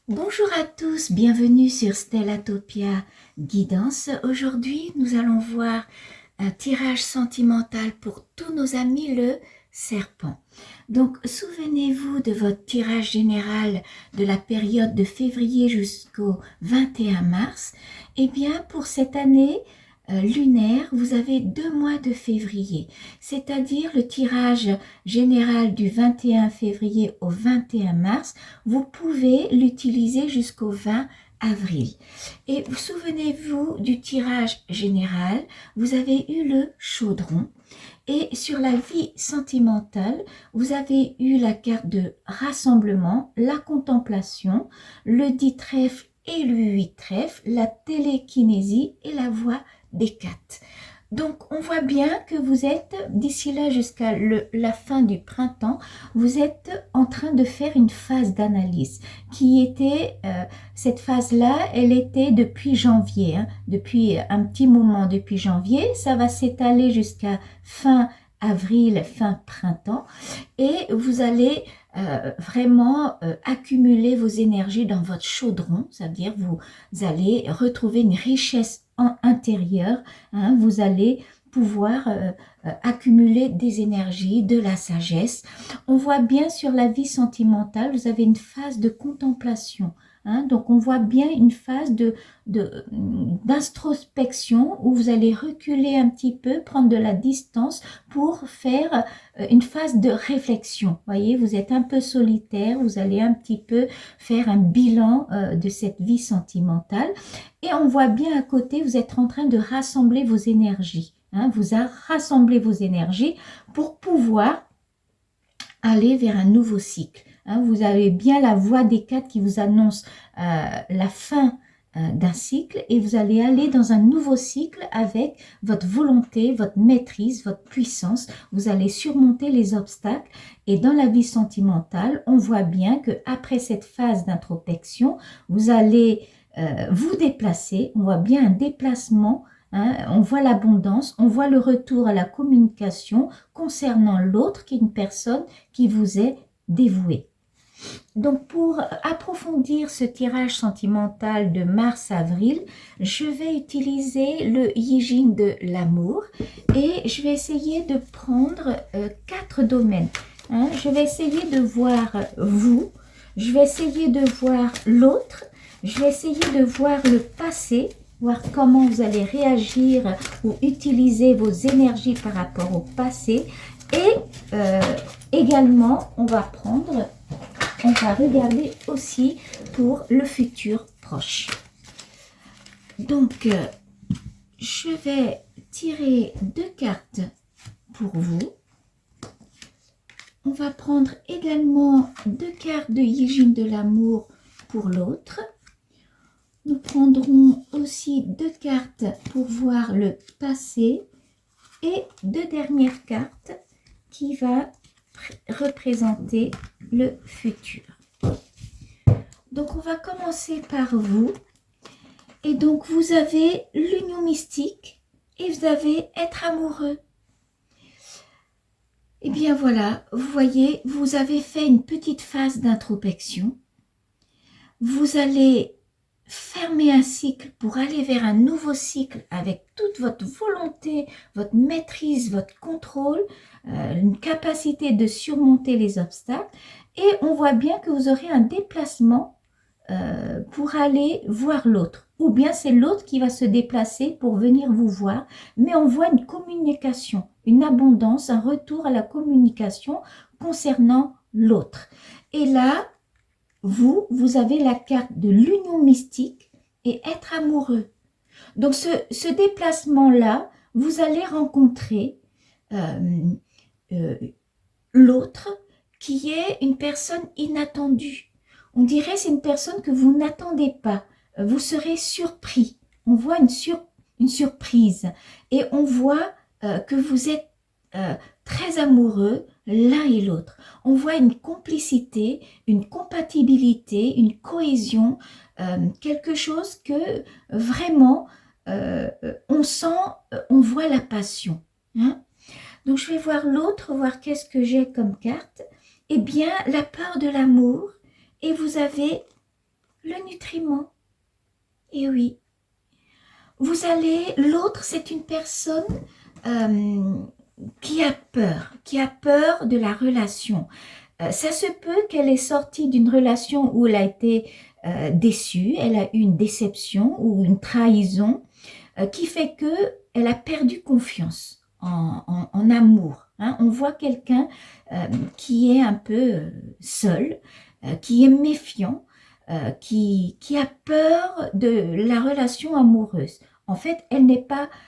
Bonjour à tous, bienvenue sur Stellatopia Guidance. Aujourd'hui, nous allons voir un tirage sentimental pour tous nos amis, le serpent. Donc, souvenez-vous de votre tirage général de la période de février jusqu'au 21 mars. Eh bien, pour cette année lunaire, vous avez 2 mois de février, c'est-à-dire le tirage général du 21 février au 21 mars. Vous pouvez l'utiliser jusqu'au 20 avril. Et souvenez-vous du tirage général, vous avez eu le chaudron. Et sur la vie sentimentale, vous avez eu la carte de rassemblement, la contemplation, le 10 trèfle et le 8 trèfle, la télékinésie et la voix des 4. Donc, on voit bien que vous êtes, d'ici là jusqu'à la fin du printemps, vous êtes en train de faire une phase d'analyse qui était, cette phase-là, elle était depuis janvier, depuis un petit moment depuis janvier, ça va s'étaler jusqu'à fin avril, fin printemps, et vous allez vraiment accumuler vos énergies dans votre chaudron, c'est-à-dire vous allez retrouver une richesse intérieure, hein, vous allez pouvoir accumuler des énergies, de la sagesse. On voit bien sur la vie sentimentale, vous avez une phase de contemplation. Hein, donc on voit bien une phase d'introspection où vous allez reculer un petit peu, prendre de la distance pour faire une phase de réflexion. Voyez, vous êtes un peu solitaire, vous allez un petit peu faire un bilan de cette vie sentimentale. Et on voit bien à côté, vous êtes en train de rassembler vos énergies. Hein, vous rassemblez vos énergies pour pouvoir aller vers un nouveau cycle. Hein, vous avez bien la voix des 4 qui vous annonce la fin d'un cycle et vous allez aller dans un nouveau cycle avec votre volonté, votre maîtrise, votre puissance. Vous allez surmonter les obstacles et dans la vie sentimentale, on voit bien que après cette phase d'introspection, vous allez vous déplacer. On voit bien un déplacement. Hein, on voit l'abondance, on voit le retour à la communication concernant l'autre qui est une personne qui vous est dévouée. Donc pour approfondir ce tirage sentimental de mars-avril, je vais utiliser le Yijing de l'amour et je vais essayer de prendre 4 domaines. Hein, je vais essayer de voir vous, je vais essayer de voir l'autre, je vais essayer de voir le passé, voir comment vous allez réagir ou utiliser vos énergies par rapport au passé. Et également, on va regarder aussi pour le futur proche. Donc, je vais tirer 2 cartes pour vous. On va prendre également 2 cartes de Yijing de l'amour pour l'autre. Nous prendrons aussi 2 cartes pour voir le passé et 2 dernières cartes qui va représenter le futur. Donc on va commencer par vous. Et donc vous avez l'union mystique et vous avez être amoureux. Et bien voilà, vous voyez, vous avez fait une petite phase d'introspection. Vous allez fermer un cycle pour aller vers un nouveau cycle avec toute votre volonté, votre maîtrise, votre contrôle, une capacité de surmonter les obstacles. Et on voit bien que vous aurez un déplacement pour aller voir l'autre. Ou bien c'est l'autre qui va se déplacer pour venir vous voir. Mais on voit une communication, une abondance, un retour à la communication concernant l'autre. Et là, vous avez la carte de l'union mystique et être amoureux. Donc, ce déplacement-là, vous allez rencontrer l'autre qui est une personne inattendue. On dirait c'est une personne que vous n'attendez pas. Vous serez surpris. On voit une surprise. Et on voit que vous êtes très amoureux l'un et l'autre. On voit une complicité, une compatibilité, une cohésion, quelque chose que vraiment on sent, on voit la passion. Hein? Donc je vais voir l'autre, voir qu'est-ce que j'ai comme carte. Eh bien, la peur de l'amour. Et vous avez le nutriment. Et oui, l'autre c'est une personne qui a peur de la relation. Ça se peut qu'elle est sortie d'une relation où elle a été déçue, elle a eu une déception ou une trahison qui fait qu'elle a perdu confiance en amour. Hein. On voit quelqu'un qui est un peu seul, qui est méfiant, qui a peur de la relation amoureuse. En fait,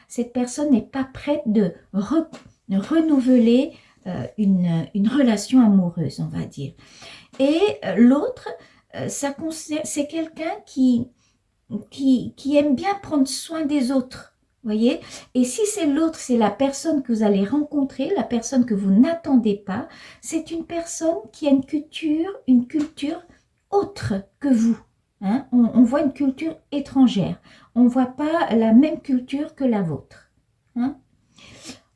cette personne n'est pas prête de renouveler une relation amoureuse, on va dire. Et l'autre, c'est quelqu'un qui aime bien prendre soin des autres. Voyez? Et si c'est l'autre, c'est la personne que vous allez rencontrer, la personne que vous n'attendez pas, c'est une personne qui a une culture autre que vous. Hein? On voit une culture étrangère. On ne voit pas la même culture que la vôtre. Hein?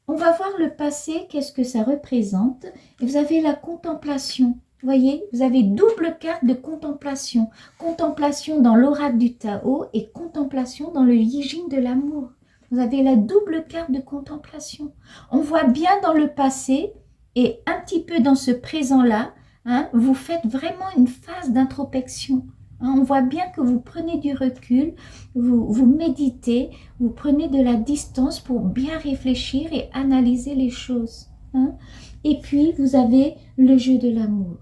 On va voir le passé, qu'est-ce que ça représente. Et vous avez la contemplation. Vous voyez, vous avez double carte de contemplation. Contemplation dans l'oracle du Tao et contemplation dans le Yijing de l'amour. Vous avez la double carte de contemplation. On voit bien dans le passé et un petit peu dans ce présent-là, hein, vous faites vraiment une phase d'introspection. Hein, on voit bien que vous prenez du recul, vous méditez, vous prenez de la distance pour bien réfléchir et analyser les choses. Hein. Et puis, vous avez le jeu de l'amour.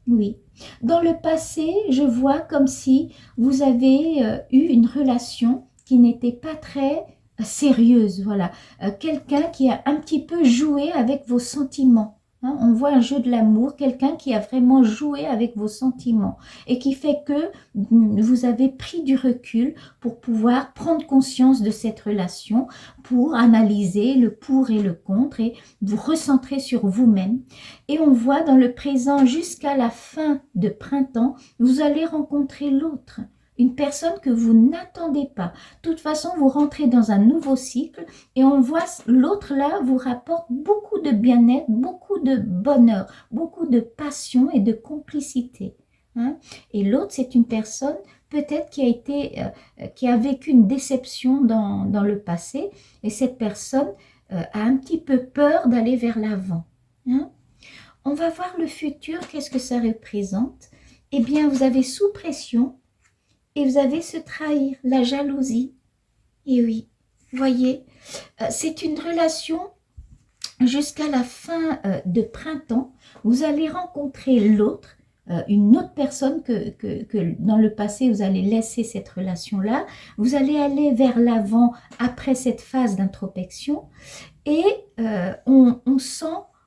Oui. Dans le passé, je vois comme si vous avez eu une relation qui n'était pas très sérieuse. Voilà. Quelqu'un qui a un petit peu joué avec vos sentiments. Hein, on voit un jeu de l'amour, quelqu'un qui a vraiment joué avec vos sentiments et qui fait que vous avez pris du recul pour pouvoir prendre conscience de cette relation, pour analyser le pour et le contre et vous recentrer sur vous-même. Et on voit dans le présent jusqu'à la fin de printemps, vous allez rencontrer l'autre. Une personne que vous n'attendez pas. De toute façon, vous rentrez dans un nouveau cycle et on voit l'autre là vous rapporte beaucoup de bien-être, beaucoup de bonheur, beaucoup de passion et de complicité. Hein? Et l'autre, c'est une personne peut-être qui a vécu une déception dans le passé et cette personne a un petit peu peur d'aller vers l'avant. Hein? On va voir le futur, qu'est-ce que ça représente? Eh bien, vous avez sous pression et vous avez se trahir, la jalousie. Et oui, voyez, c'est une relation jusqu'à la fin de printemps. Vous allez rencontrer l'autre, une autre personne que dans le passé, vous allez laisser cette relation-là. Vous allez aller vers l'avant après cette phase d'introspection. Et on sent,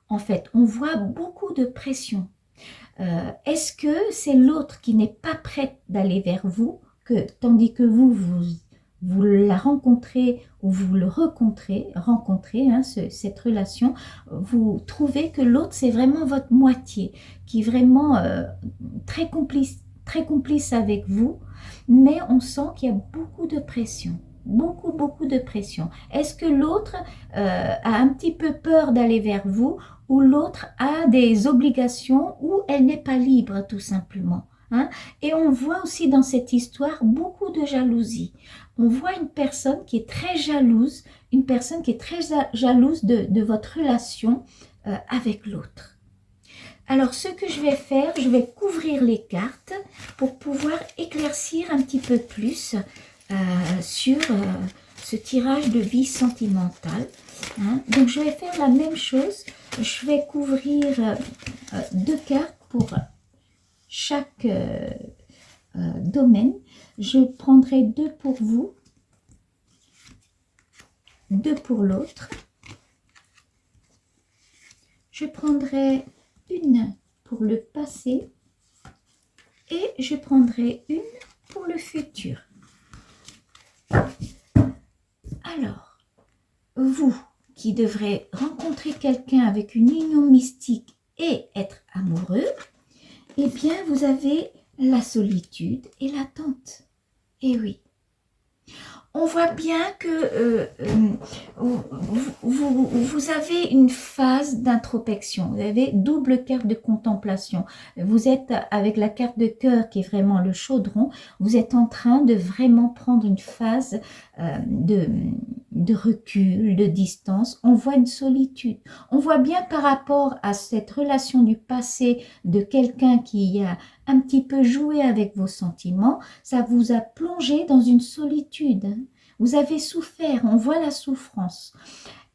en fait, on voit beaucoup de pression. Est-ce que c'est l'autre qui n'est pas prête d'aller vers vous, tandis que vous la rencontrez ou vous le rencontrez, hein, cette relation, vous trouvez que l'autre c'est vraiment votre moitié, qui est vraiment très complice avec vous, mais on sent qu'il y a beaucoup de pression. Beaucoup de pression. Est-ce que l'autre a un petit peu peur d'aller vers vous ou l'autre a des obligations ou elle n'est pas libre tout simplement, hein? Et on voit aussi dans cette histoire beaucoup de jalousie. On voit une personne qui est très jalouse, une personne qui est très jalouse de votre relation avec l'autre. Alors, ce que je vais faire, je vais couvrir les cartes pour pouvoir éclaircir un petit peu plus sur ce tirage de vie sentimentale. Hein. Donc, je vais faire la même chose. Je vais couvrir 2 cartes pour chaque domaine. Je prendrai 2 pour vous, 2 pour l'autre. Je prendrai une pour le passé et je prendrai une pour le futur. Alors, vous qui devrez rencontrer quelqu'un avec une union mystique et être amoureux, eh bien, vous avez la solitude et l'attente. Eh oui. On voit bien que vous avez une phase d'introspection, vous avez double carte de contemplation. Vous êtes avec la carte de cœur qui est vraiment le chaudron, vous êtes en train de vraiment prendre une phase de recul, de distance. On voit une solitude. On voit bien par rapport à cette relation du passé de quelqu'un qui a un petit peu joué avec vos sentiments, ça vous a plongé dans une solitude. Vous avez souffert, on voit la souffrance.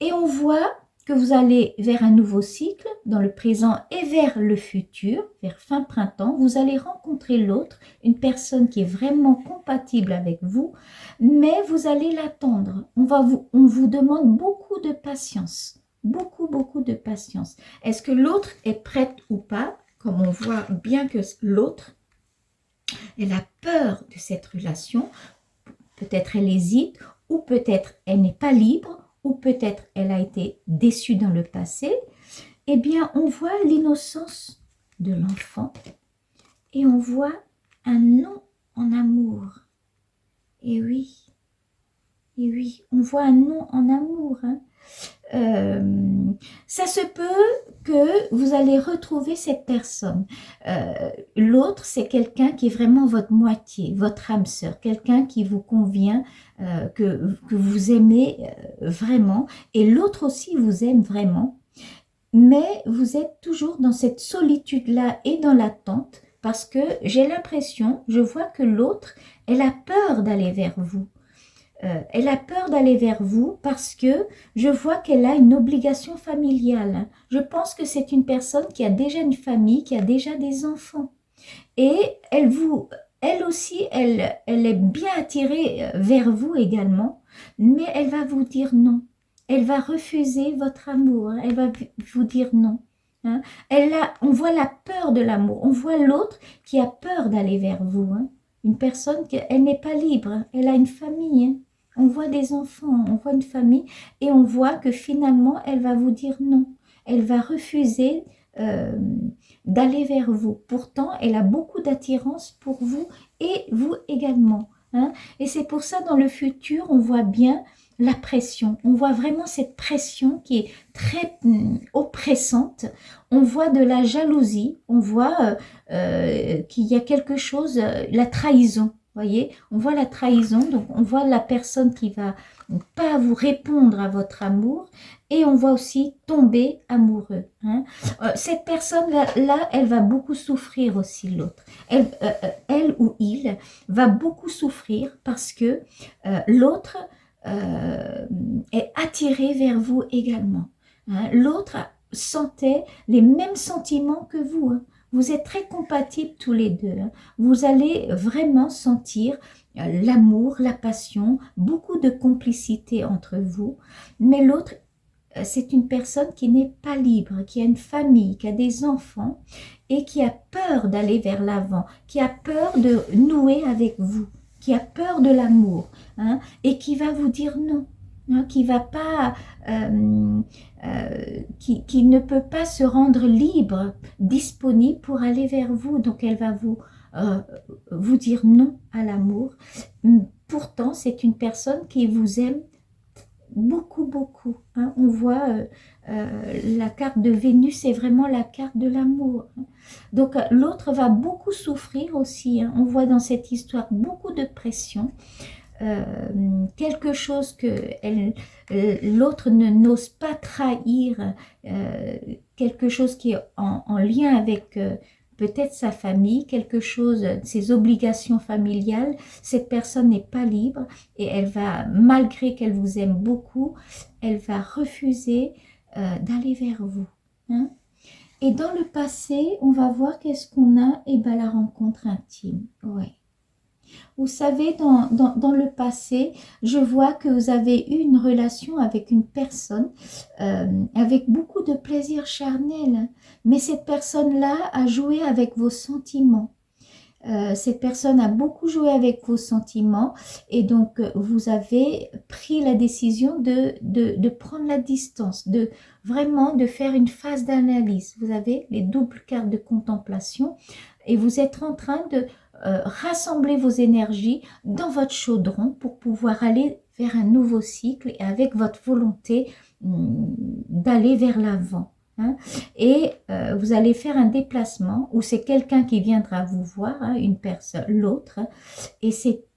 Et on voit que vous allez vers un nouveau cycle dans le présent et vers le futur, vers fin printemps. Vous allez rencontrer l'autre, une personne qui est vraiment compatible avec vous, mais vous allez l'attendre. On vous demande beaucoup de patience, beaucoup de patience. Est-ce que l'autre est prête ou pas? Comme on voit bien que l'autre, elle a peur de cette relation. Peut-être elle hésite, ou peut-être elle n'est pas libre, ou peut-être elle a été déçue dans le passé. Eh bien, on voit l'innocence de l'enfant et on voit un non en amour. Et oui, on voit un non en amour. Hein. Ça se peut que vous allez retrouver cette personne. L'autre, c'est quelqu'un qui est vraiment votre moitié, votre âme sœur, quelqu'un qui vous convient, que vous aimez vraiment, et l'autre aussi vous aime vraiment, mais vous êtes toujours dans cette solitude-là et dans l'attente, parce que j'ai l'impression, je vois que l'autre, elle a peur d'aller vers vous. Elle a peur d'aller vers vous parce que je vois qu'elle a une obligation familiale. Je pense que c'est une personne qui a déjà une famille, qui a déjà des enfants. Et elle aussi, elle est bien attirée vers vous également, mais elle va vous dire non. Elle va refuser votre amour. Elle va vous dire non. Hein. On voit la peur de l'amour. On voit l'autre qui a peur d'aller vers vous. Hein. Une personne, elle n'est pas libre. Elle a une famille. Hein. On voit des enfants, on voit une famille et on voit que finalement, elle va vous dire non. Elle va refuser d'aller vers vous. Pourtant, elle a beaucoup d'attirance pour vous et vous également. Hein. Et c'est pour ça, dans le futur, on voit bien la pression. On voit vraiment cette pression qui est très oppressante. On voit de la jalousie. On voit qu'il y a quelque chose, la trahison. Voyez, on voit la trahison, donc on voit la personne qui va pas vous répondre à votre amour et on voit aussi tomber amoureux. Hein. Cette personne-là, elle va beaucoup souffrir aussi, l'autre. Elle ou il va beaucoup souffrir parce que l'autre est attiré vers vous également. Hein. L'autre sentait les mêmes sentiments que vous. Hein. Vous êtes très compatibles tous les deux. Hein. Vous allez vraiment sentir l'amour, la passion, beaucoup de complicité entre vous. Mais l'autre, c'est une personne qui n'est pas libre, qui a une famille, qui a des enfants et qui a peur d'aller vers l'avant, qui a peur de nouer avec vous, qui a peur de l'amour, hein, et qui va vous dire non. Hein, qui va pas, qui ne peut pas se rendre libre, disponible pour aller vers vous. Donc elle va vous dire non à l'amour. Pourtant, c'est une personne qui vous aime beaucoup. Hein. On voit la carte de Vénus, c'est vraiment la carte de l'amour. Donc l'autre va beaucoup souffrir aussi. Hein. On voit dans cette histoire beaucoup de pression. Quelque chose que l'autre n'ose pas trahir, quelque chose qui est en lien avec peut-être sa famille, quelque chose, ses obligations familiales. Cette personne n'est pas libre et elle va, malgré qu'elle vous aime beaucoup, elle va refuser d'aller vers vous. Hein. Et dans le passé, on va voir qu'est-ce qu'on a. Et bien la rencontre intime. Ouais. Vous savez, dans le passé, je vois que vous avez eu une relation avec une personne avec beaucoup de plaisir charnel. Mais cette personne-là a joué avec vos sentiments. Cette personne a beaucoup joué avec vos sentiments et donc vous avez pris la décision de prendre la distance, vraiment de faire une phase d'analyse. Vous avez les doubles cartes de contemplation et vous êtes en train rassembler vos énergies dans votre chaudron pour pouvoir aller vers un nouveau cycle et avec votre volonté d'aller vers l'avant. Hein. Et vous allez faire un déplacement où c'est quelqu'un qui viendra vous voir, hein, une personne, l'autre, et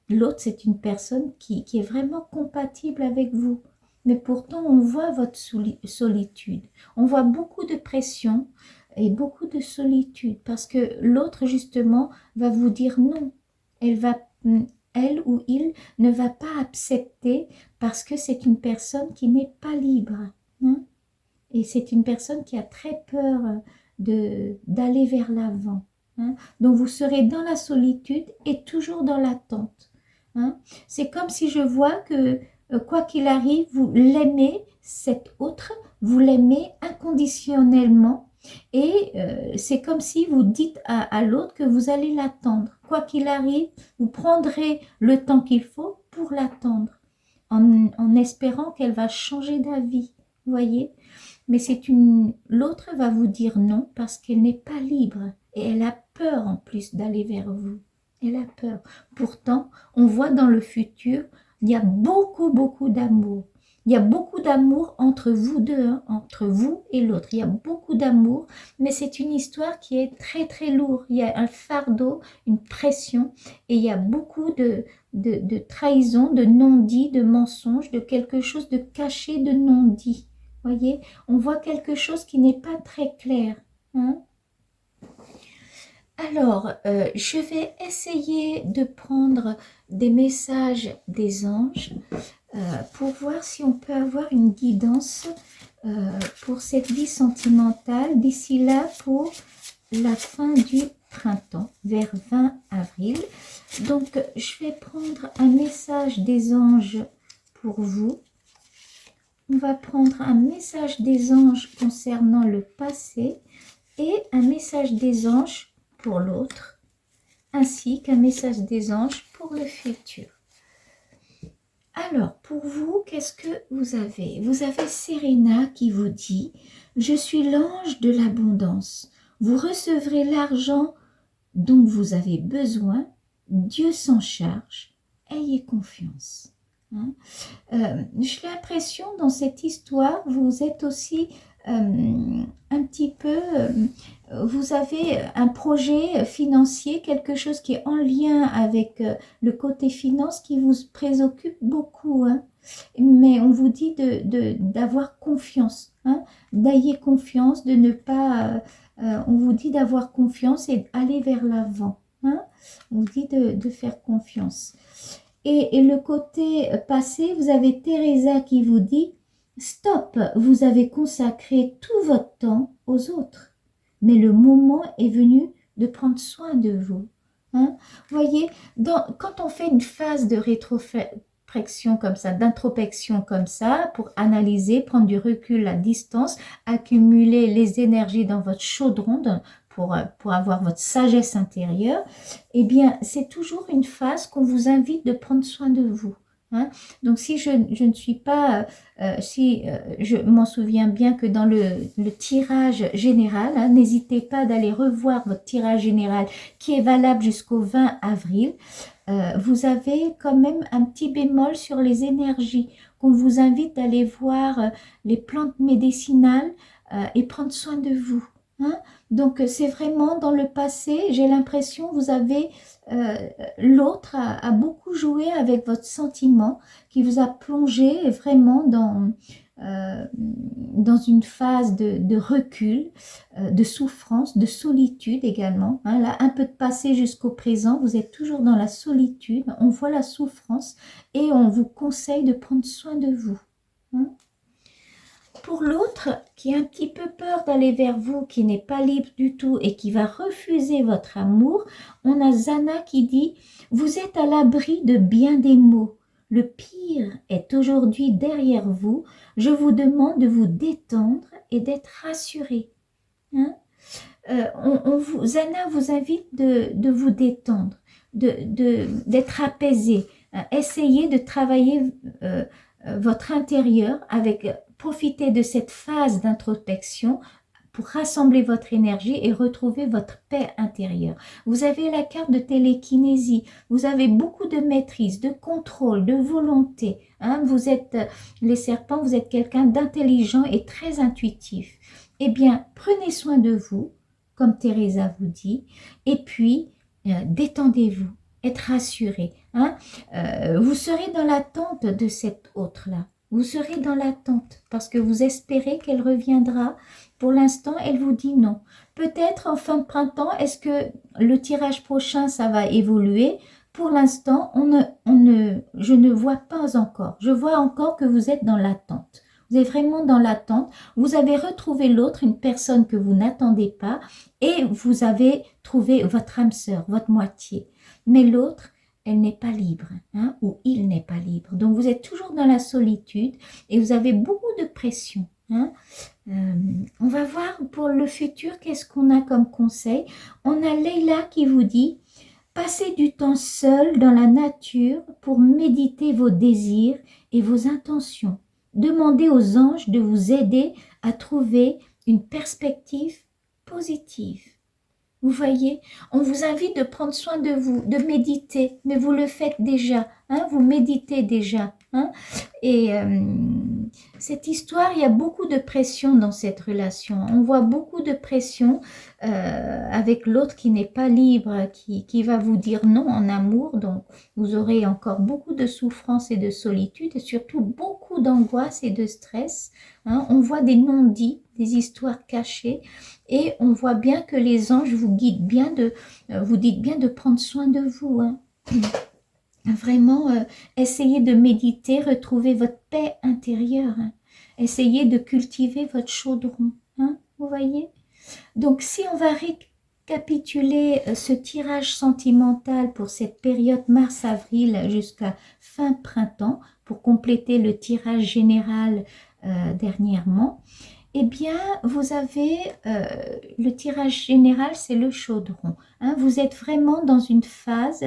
l'autre c'est une personne qui est vraiment compatible avec vous. Mais pourtant on voit votre solitude, on voit beaucoup de pression et beaucoup de solitude parce que l'autre justement va vous dire non. Elle ou il ne va pas accepter parce que c'est une personne qui n'est pas libre. Hein? Et c'est une personne qui a très peur d'aller vers l'avant. Hein? Donc vous serez dans la solitude et toujours dans l'attente. Hein? C'est comme si je vois que quoi qu'il arrive, vous l'aimez, cet autre, vous l'aimez inconditionnellement. Et c'est comme si vous dites à l'autre que vous allez l'attendre. Quoi qu'il arrive, vous prendrez le temps qu'il faut pour l'attendre, en espérant qu'elle va changer d'avis. Vous voyez? Mais l'autre va vous dire non parce qu'elle n'est pas libre. Et elle a peur en plus d'aller vers vous. Elle a peur. Pourtant, on voit dans le futur, il y a beaucoup, beaucoup d'amour. Il y a beaucoup d'amour entre vous deux, hein, entre vous et l'autre. Il y a beaucoup d'amour, mais c'est une histoire qui est très, très lourde. Il y a un fardeau, une pression, et il y a beaucoup de trahison, de non-dit, de mensonge, de quelque chose de caché, de non-dit. Voyez, on voit quelque chose qui n'est pas très clair. Hein? Alors, je vais essayer de prendre des messages des anges pour voir si on peut avoir une guidance pour cette vie sentimentale d'ici là pour la fin du printemps, vers 20 avril. Donc, je vais prendre un message des anges pour vous. On va prendre un message des anges concernant le passé et un message des anges pour l'autre, ainsi qu'un message des anges pour le futur. Alors, pour vous, qu'est-ce que vous avez? Vous avez Serena qui vous dit « Je suis l'ange de l'abondance. Vous recevrez l'argent dont vous avez besoin. Dieu s'en charge. Ayez confiance. » Hein? J'ai l'impression dans cette histoire, vous êtes aussi un petit peu, vous avez un projet financier, quelque chose qui est en lien avec le côté finance qui vous préoccupe beaucoup. Hein? Mais on vous dit d'avoir confiance, hein? D'ayez confiance, de ne pas, on vous dit d'avoir confiance et d'aller vers l'avant. Hein? On vous dit de faire confiance. Et le côté passé, vous avez Teresa qui vous dit « Stop, vous avez consacré tout votre temps aux autres. Mais le moment est venu de prendre soin de vous. Hein » Vous voyez, quand on fait une phase de rétrospection comme ça, d'introspection comme ça, pour analyser, prendre du recul, la distance, accumuler les énergies dans votre chaudron, pour avoir votre sagesse intérieure, eh bien, c'est toujours une phase qu'on vous invite de prendre soin de vous. Hein? Donc, si je ne suis pas, je m'en souviens bien que dans le tirage général, hein, n'hésitez pas d'aller revoir votre tirage général qui est valable jusqu'au 20 avril. Vous avez quand même un petit bémol sur les énergies, qu'on vous invite d'aller voir les plantes médicinales et prendre soin de vous. Hein? Donc, c'est vraiment dans le passé, j'ai l'impression vous avez, l'autre a beaucoup joué avec votre sentiment qui vous a plongé vraiment dans une phase de recul, de souffrance, de solitude également. Hein. Là, un peu de passé jusqu'au présent, vous êtes toujours dans la solitude, on voit la souffrance et on vous conseille de prendre soin de vous. Hein. Pour l'autre, qui a un petit peu peur d'aller vers vous, qui n'est pas libre du tout et qui va refuser votre amour, on a Zana qui dit « Vous êtes à l'abri de bien des maux. Le pire est aujourd'hui derrière vous. Je vous demande de vous détendre et d'être rassuré. Hein » Zana vous invite de vous détendre, d'être apaisé. Essayez de travailler votre intérieur avec... Profitez de cette phase d'introspection pour rassembler votre énergie et retrouver votre paix intérieure. Vous avez la carte de télékinésie, vous avez beaucoup de maîtrise, de contrôle, de volonté. Hein. Vous êtes, les serpents, vous êtes quelqu'un d'intelligent et très intuitif. Eh bien, prenez soin de vous, comme Teresa vous dit, et puis détendez-vous, être rassuré. Hein. Vous serez dans l'attente de cette autre-là. Vous serez dans l'attente parce que vous espérez qu'elle reviendra. Pour l'instant, elle vous dit non. Peut-être en fin de printemps, est-ce que le tirage prochain, ça va évoluer? Pour l'instant, je ne vois pas encore. Je vois encore que vous êtes dans l'attente. Vous êtes vraiment dans l'attente. Vous avez retrouvé l'autre, une personne que vous n'attendez pas, et vous avez trouvé votre âme sœur, votre moitié. Mais l'autre, elle n'est pas libre, hein, ou il n'est pas libre. Donc, vous êtes toujours dans la solitude et vous avez beaucoup de pression. Hein. On va voir pour le futur, qu'est-ce qu'on a comme conseil. On a Leila qui vous dit, passez du temps seul dans la nature pour méditer vos désirs et vos intentions. Demandez aux anges de vous aider à trouver une perspective positive. Vous voyez, on vous invite de prendre soin de vous, de méditer, mais vous le faites déjà, hein, vous méditez déjà. Hein, et cette histoire, il y a beaucoup de pression dans cette relation. On voit beaucoup de pression avec l'autre qui n'est pas libre, qui va vous dire non en amour. Donc, vous aurez encore beaucoup de souffrance et de solitude et surtout beaucoup d'angoisse et de stress. Hein. On voit des non-dits, des histoires cachées. Et on voit bien que les anges vous guident bien vous dites bien de prendre soin de vous. Hein. Vraiment, essayez de méditer, retrouver votre paix intérieure. Hein. Essayez de cultiver votre chaudron. Hein, vous voyez? Donc, si on va récapituler ce tirage sentimental pour cette période mars-avril jusqu'à fin printemps, pour compléter le tirage général dernièrement, eh bien, vous avez le tirage général, c'est le chaudron. Hein. Vous êtes vraiment dans une phase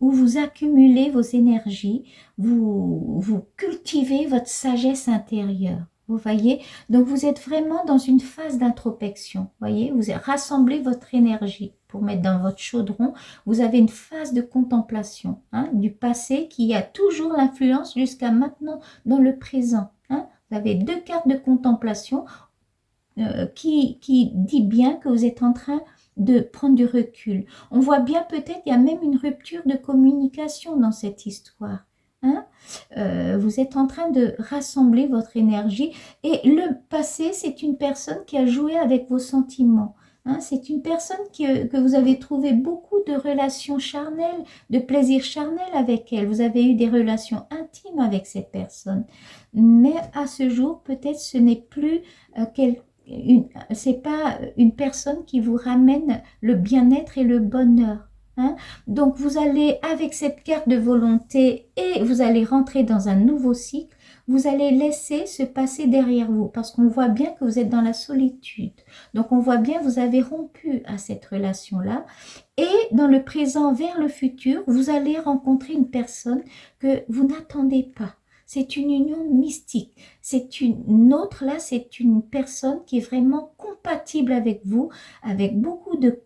où vous accumulez vos énergies, vous cultivez votre sagesse intérieure. Vous voyez? Donc, vous êtes vraiment dans une phase d'introspection. Vous voyez? Vous rassemblez votre énergie pour mettre dans votre chaudron. Vous avez une phase de contemplation hein, du passé qui a toujours l'influence jusqu'à maintenant dans le présent. Hein. Vous avez deux cartes de contemplation qui dit bien que vous êtes en train de prendre du recul. On voit bien peut-être, il y a même une rupture de communication dans cette histoire. Hein. Vous êtes en train de rassembler votre énergie et le passé, c'est une personne qui a joué avec vos sentiments. Hein. C'est une personne que vous avez trouvé beaucoup de relations charnelles, de plaisir charnel avec elle. Vous avez eu des relations intimes avec cette personne. Mais à ce jour, peut-être ce n'est plus c'est pas une personne qui vous ramène le bien-être et le bonheur. Hein. Donc vous allez avec cette carte de volonté et vous allez rentrer dans un nouveau cycle, vous allez laisser ce passé derrière vous parce qu'on voit bien que vous êtes dans la solitude. Donc on voit bien que vous avez rompu à cette relation-là et dans le présent vers le futur, vous allez rencontrer une personne que vous n'attendez pas. C'est une union mystique. C'est une autre, là, c'est une personne qui est vraiment compatible avec vous, avec beaucoup de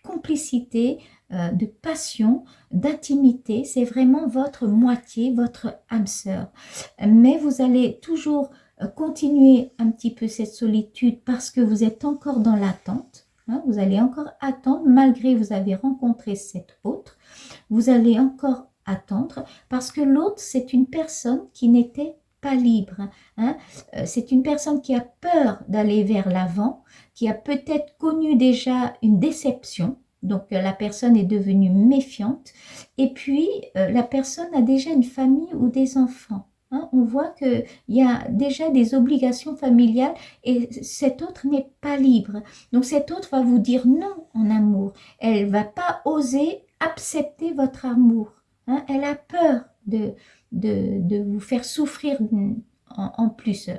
complicité, de passion, d'intimité. C'est vraiment votre moitié, votre âme sœur. Mais vous allez toujours continuer un petit peu cette solitude parce que vous êtes encore dans l'attente. Hein, vous allez encore attendre, malgré que vous avez rencontré cette autre. Vous allez encore attendre parce que l'autre, c'est une personne qui n'était pas libre. Hein. C'est une personne qui a peur d'aller vers l'avant, qui a peut-être connu déjà une déception. Donc, la personne est devenue méfiante. Et puis, la personne a déjà une famille ou des enfants. Hein. On voit qu'il y a déjà des obligations familiales et cet autre n'est pas libre. Donc, cet autre va vous dire non en amour. Elle ne va pas oser accepter votre amour. Hein, elle a peur de vous faire souffrir en plus.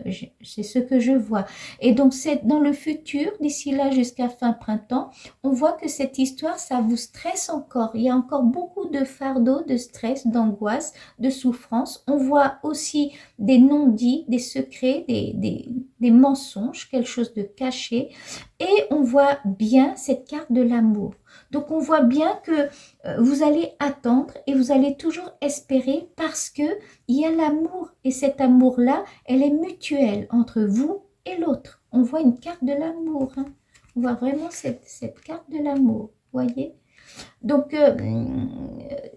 C'est ce que je vois. Et donc, c'est dans le futur, d'ici là jusqu'à fin printemps, on voit que cette histoire, ça vous stresse encore. Il y a encore beaucoup de fardeaux, de stress, d'angoisse, de souffrance. On voit aussi des non-dits, des secrets, des des mensonges, quelque chose de caché. Et on voit bien cette carte de l'amour. Donc on voit bien que vous allez attendre et vous allez toujours espérer parce que il y a l'amour. Et cet amour-là, elle est mutuelle entre vous et l'autre. On voit une carte de l'amour. Hein. On voit vraiment cette carte de l'amour. Voyez? Donc,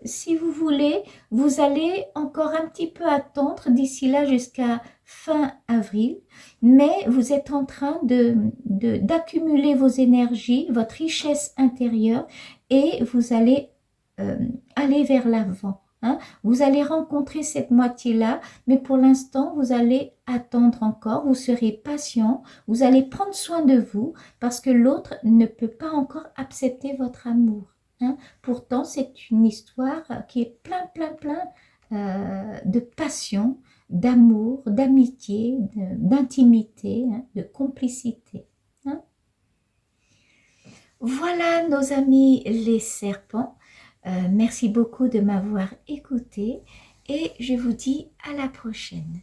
si vous voulez, vous allez encore un petit peu attendre d'ici là jusqu'à fin avril, mais vous êtes en train d'accumuler vos énergies, votre richesse intérieure, et vous allez aller vers l'avant. Hein. Vous allez rencontrer cette moitié-là, mais pour l'instant, vous allez attendre encore, vous serez patient, vous allez prendre soin de vous, parce que l'autre ne peut pas encore accepter votre amour. Hein. Pourtant, c'est une histoire qui est plein de passion, d'amour, d'amitié, d'intimité, hein, de complicité. Hein. Voilà nos amis les serpents. Merci beaucoup de m'avoir écouté et je vous dis à la prochaine.